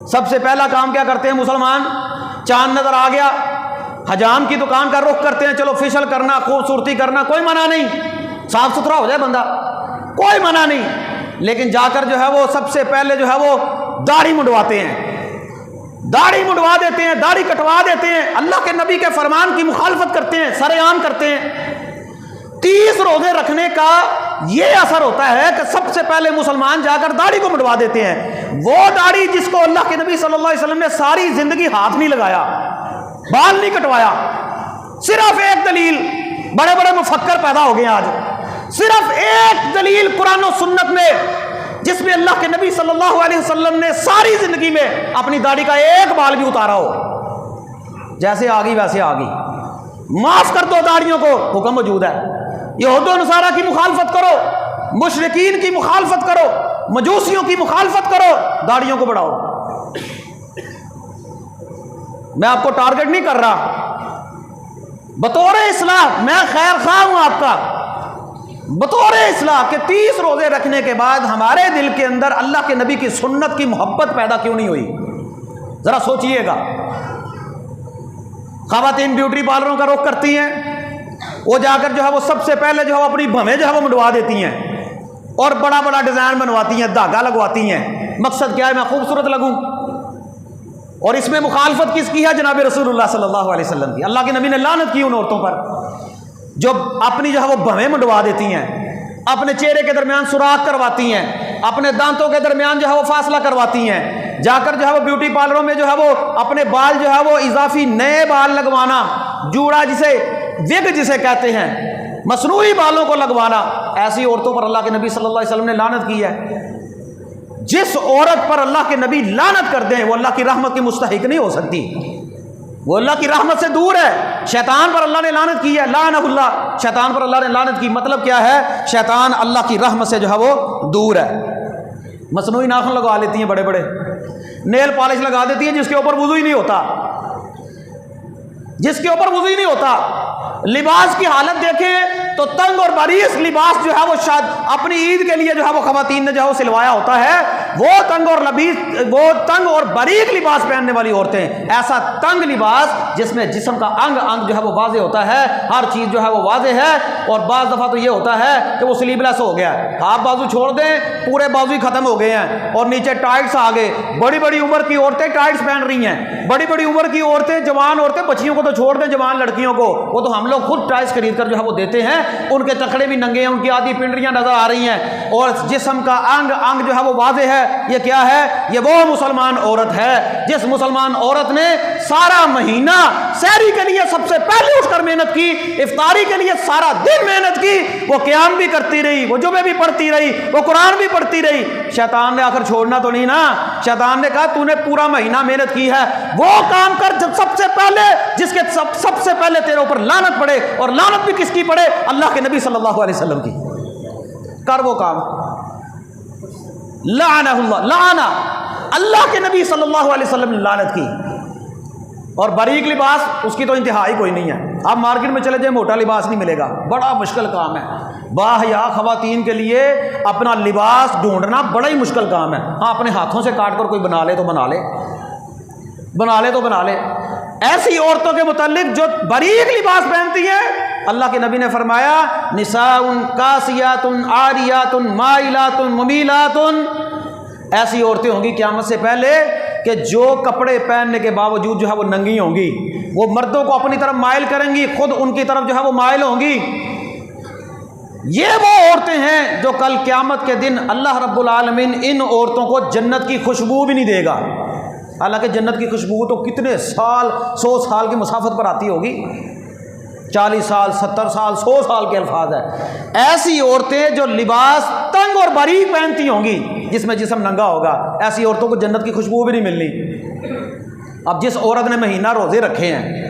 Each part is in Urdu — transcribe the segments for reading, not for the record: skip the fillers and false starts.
سب سے پہلا کام کیا کرتے ہیں مسلمان؟ چاند نظر آ گیا، حجام کی دکان کا رخ کرتے ہیں، چلو فیشل کرنا، خوبصورتی کرنا، کوئی منع نہیں، صاف ستھرا ہو جائے بندہ، کوئی منع نہیں، لیکن جا کر جو ہے وہ سب سے پہلے جو ہے وہ داڑھی منڈواتے ہیں، داڑھی منڈوا دیتے ہیں، داڑھی کٹوا دیتے ہیں، اللہ کے نبی کے فرمان کی مخالفت کرتے ہیں، سر عام کرتے ہیں۔ 30 روزے رکھنے کا یہ اثر ہوتا ہے کہ سب سے پہلے مسلمان جا کر داڑھی کو منڈوا دیتے ہیں، وہ داڑھی جس کو اللہ کے نبی صلی اللہ علیہ وسلم نے ساری زندگی ہاتھ نہیں لگایا، بال نہیں کٹوایا۔ صرف ایک دلیل، بڑے بڑے مفکر پیدا ہو گئے آج، صرف ایک دلیل قرآن و سنت میں جس میں اللہ کے نبی صلی اللہ علیہ وسلم نے ساری زندگی میں اپنی داڑھی کا ایک بال بھی اتارا ہو، جیسے آ گئی ویسے آ گئی، معاف کر دو داڑھیوں کو، حکم موجود ہے۔ یہود و نصارہ کی مخالفت کرو، مشرکین کی مخالفت کرو، مجوسیوں کی مخالفت کرو، داڑھیوں کو بڑھاؤ۔ میں آپ کو ٹارگٹ نہیں کر رہا، بطور اصلاح میں خیر خواہ ہوں آپ کا، بطور اصلاح کہ 30 روزے رکھنے کے بعد ہمارے دل کے اندر اللہ کے نبی کی سنت کی محبت پیدا کیوں نہیں ہوئی؟ ذرا سوچئے گا۔ خواتین بیوٹی پارلروں کا رخ کرتی ہیں، وہ جا کر جو ہے وہ سب سے پہلے جو ہے اپنی بھویں جو ہے وہ منڈوا دیتی ہیں اور بڑا بڑا ڈیزائن بنواتی ہیں، دھاگا لگواتی ہیں، مقصد کیا ہے؟ میں خوبصورت لگوں۔ اور اس میں مخالفت کس کی ہے؟ جناب رسول اللہ صلی اللہ علیہ وسلم کی۔ اللہ کے نبی نے لعنت کی ان عورتوں پر جو اپنی جو ہے وہ بھویں منڈوا دیتی ہیں، اپنے چہرے کے درمیان سوراخ کرواتی ہیں، اپنے دانتوں کے درمیان جو ہے وہ فاصلہ کرواتی ہیں، جا کر جو ہے وہ بیوٹی پارلروں میں جو ہے وہ اپنے بال جو ہے وہ اضافی نئے بال لگوانا، جوڑا جسے وگ جسے کہتے ہیں، مصنوعی بالوں کو لگوانا، ایسی عورتوں پر اللہ کے نبی صلی اللہ علیہ وسلم نے لعنت کی ہے۔ جس عورت پر اللہ کے نبی لعنت کر دیں وہ اللہ کی رحمت کی مستحق نہیں ہو سکتی، وہ اللہ کی رحمت سے دور ہے۔ شیطان پر اللہ نے لعنت کی ہے، لعنہ اللہ، شیطان پر اللہ نے لعنت کی، مطلب کیا ہے؟ شیطان اللہ کی رحمت سے جو ہے وہ دور ہے۔ مصنوعی ناخن لگوا لیتی ہیں، بڑے بڑے نیل پالش لگا دیتی ہیں جس کے اوپر وضو ہی نہیں ہوتا، جس کے اوپر وضو ہی نہیں ہوتا۔ لباس کی حالت دیکھیں تو تنگ اور باریک لباس جو ہے وہ شاید اپنی عید کے لیے جو ہے وہ خواتین نے جو ہے وہ سلوایا ہوتا ہے، وہ تنگ اور باریک لباس پہننے والی عورتیں، ایسا تنگ لباس جس میں جسم کا انگ انگ جو ہے وہ واضح ہوتا ہے، ہر چیز جو ہے وہ واضح ہے، اور بعض دفعہ تو یہ ہوتا ہے کہ وہ سلیو لیس ہو گیا ہے، ہاف بازو چھوڑ دیں پورے بازو ہی ختم ہو گئے ہیں اور نیچے ٹائٹس آ گئے۔ بڑی بڑی عمر کی عورتیں ٹائٹس پہن رہی ہیں، بڑی بڑی عمر کی عورتیں، جوان عورتیں، بچیوں کو تو چھوڑ دیں، جوان لڑکیوں کو وہ تو ہم لوگ خود ٹائٹس خرید کر جو ہے وہ دیتے ہیں، ان کے ٹکڑے بھی ننگے ہیں، ان کی آدھی پنڈریاں نظر آ رہی ہیں اور جسم کا انگ انگ جو ہے وہ واضح ہے۔ یہ کیا ہے؟ یہ وہ مسلمان عورت ہے جس مسلمان عورت نے سارا مہینہ سحری کے لیے سب سے پہلے اٹھ کر محنت کی، افطاری کے لیے سارا دن محنت کی، وہ قیام بھی کرتی رہی، وہ جمعے بھی پڑھتی رہی، وہ قرآن بھی پڑھتی رہی۔ شیطان نے آخر چھوڑنا تو نہیں نا، شیطان نے کہا تو نے پورا مہینہ محنت کی ہے، وہ کام کر جب سب سے پہلے جس کے سب سے پہلے تیرے اوپر لعنت پڑے، اور لعنت بھی کس کی پڑے؟ اللہ کے نبی صلی اللہ علیہ وسلم کی۔ کر وہ کام، لعنہ اللہ، لعنہ اللہ کے نبی صلی اللہ علیہ وسلم نے لعنت کی۔ اور باریک لباس اس کی تو انتہا ہی کوئی نہیں ہے، آپ مارکیٹ میں چلے جائیں موٹا لباس نہیں ملے گا، بڑا مشکل کام ہے۔ باحیا خواتین کے لیے اپنا لباس ڈھونڈنا بڑا ہی مشکل کام ہے۔ ہاں اپنے ہاتھوں سے کاٹ کر کوئی بنا لے تو بنا لے، بنا لے تو بنا لے۔ ایسی عورتوں کے متعلق جو باریک لباس پہنتی ہیں، اللہ کے نبی نے فرمایا نساء کاسیات عاریات مائلات ممیلات، ایسی عورتیں ہوں گی قیامت سے پہلے کہ جو کپڑے پہننے کے باوجود جو ہے وہ ننگی ہوں گی، وہ مردوں کو اپنی طرف مائل کریں گی، خود ان کی طرف جو ہے وہ مائل ہوں گی۔ یہ وہ عورتیں ہیں جو کل قیامت کے دن اللہ رب العالمین ان عورتوں کو جنت کی خوشبو بھی نہیں دے گا۔ حالانکہ جنت کی خوشبو تو کتنے سال، 100 سال کی مسافت پر آتی ہوگی، 40 سال 70 سال 100 سال کے الفاظ ہے۔ ایسی عورتیں جو لباس تنگ اور باریک پہنتی ہوں گی جس میں جسم ننگا ہوگا، ایسی عورتوں کو جنت کی خوشبو بھی نہیں ملنی۔ اب جس عورت نے مہینہ روزے رکھے ہیں،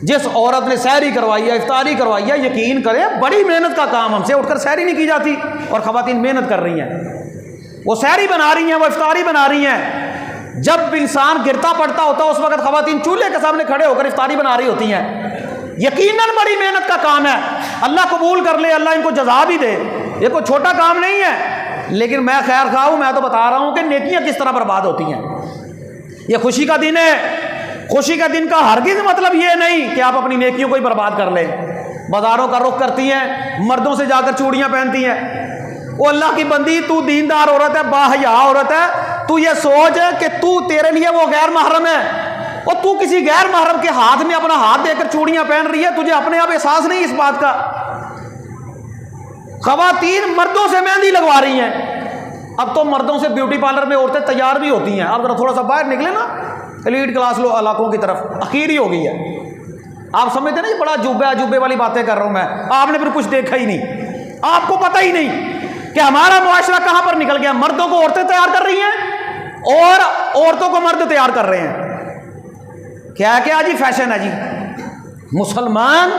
جس عورت نے سحری کروائی ہے، افطاری کروائی ہے، یقین کریں بڑی محنت کا کام، ہم سے اٹھ کر سحری نہیں کی جاتی، اور خواتین محنت کر رہی ہیں، وہ سحری بنا رہی ہیں، وہ افطاری بنا رہی ہیں۔ جب انسان گرتا پڑتا ہوتا اس وقت خواتین چولہے کے سامنے کھڑے ہو کر افطاری بنا رہی ہوتی ہیں۔ یقیناً بڑی محنت کا کام ہے، اللہ قبول کر لے، اللہ ان کو جزا بھی دے، یہ کوئی چھوٹا کام نہیں ہے۔ لیکن میں خیر خواہ ہوں، میں تو بتا رہا ہوں کہ نیکیاں کس طرح برباد ہوتی ہیں۔ یہ خوشی کا دن ہے. خوشی کا دن کا ہرگز مطلب یہ نہیں کہ آپ اپنی نیکیوں کو ہی برباد کر لیں. بازاروں کا رخ کرتی ہیں, مردوں سے جا کر چوڑیاں پہنتی ہیں. وہ اللہ کی بندی, تو دیندار عورت ہے, باحیا عورت ہے, تو یہ سوچ کہ تو تیرے لیے وہ غیر محرم ہے, اور تو کسی غیر محرم کے ہاتھ میں اپنا ہاتھ دے کر چوڑیاں پہن رہی ہے. تجھے اپنے آپ احساس نہیں اس بات کا. خواتین مردوں سے مہندی لگوا رہی ہیں. اب تو مردوں سے بیوٹی پارلر میں عورتیں تیار بھی ہوتی ہیں. آپ ذرا تھوڑا سا باہر نکلے نا ایلیٹ کلاس علاقوں کی طرف, اخیر ہی ہو گئی ہے. آپ سمجھتے نا یہ بڑا عجوبے والی باتیں کر رہا ہوں میں, آپ نے پھر کچھ دیکھا ہی نہیں, آپ کو پتہ ہی نہیں کہ ہمارا معاشرہ کہاں پر نکل گیا. مردوں کو عورتیں تیار کر رہی ہیں اور عورتوں کو مرد تیار کر رہے ہیں. کیا جی فیشن ہے جی. مسلمان,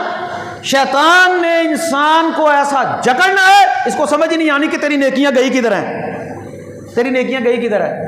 شیطان نے انسان کو ایسا جکڑنا ہے, اس کو سمجھ ہی نہیں آنی کہ تیری نیکیاں گئی کدھر ہیں, تیری نیکیاں گئی کدھر ہے.